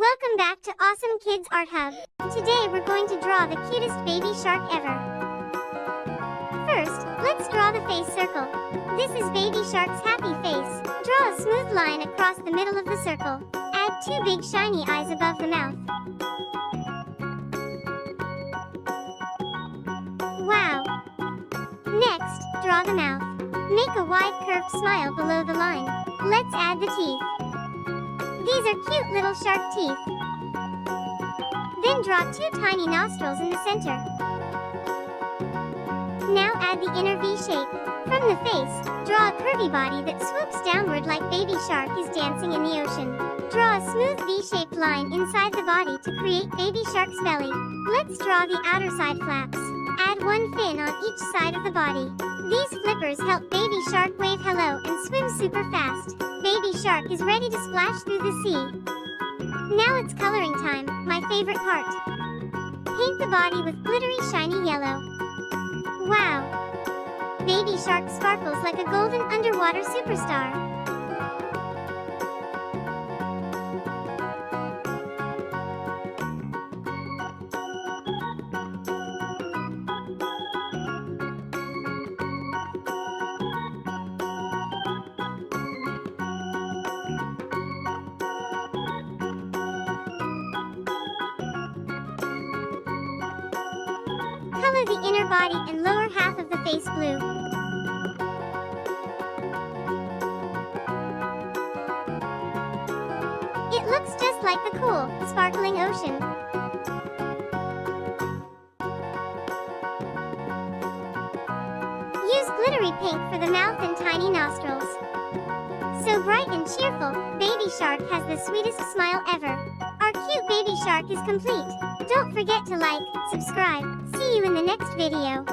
Welcome back to Awesome Kids Art Hub. Today we're going to draw the cutest baby shark ever. First, let's draw the face circle. This is baby shark's happy face. Draw a smooth line across the middle of the circle. Add two big shiny eyes above the mouth. Wow! Next, draw the mouth. Make a wide curved smile below the line. Let's add the teeth. These are cute little shark teeth. Then draw two tiny nostrils in the center. Now add the inner V shape. From the face, draw a curvy body that swoops downward like baby shark is dancing in the ocean. Draw a smooth V-shaped line inside the body to create baby shark's belly. Let's draw the outer side flaps. Add one fin on each side of the body. These flippers help baby shark wave hello and swim super fast. Baby shark is ready to splash through the sea. Now it's coloring time, my favorite part. Paint the body with glittery shiny yellow. Wow! Baby shark sparkles like a golden underwater superstar. Color the inner body and lower half of the face blue. It looks just like the cool, sparkling ocean. Use glittery pink for the mouth and tiny nostrils. So bright and cheerful, baby shark has the sweetest smile ever. Our cute baby shark is complete. Don't forget to like, subscribe. See you in the next video.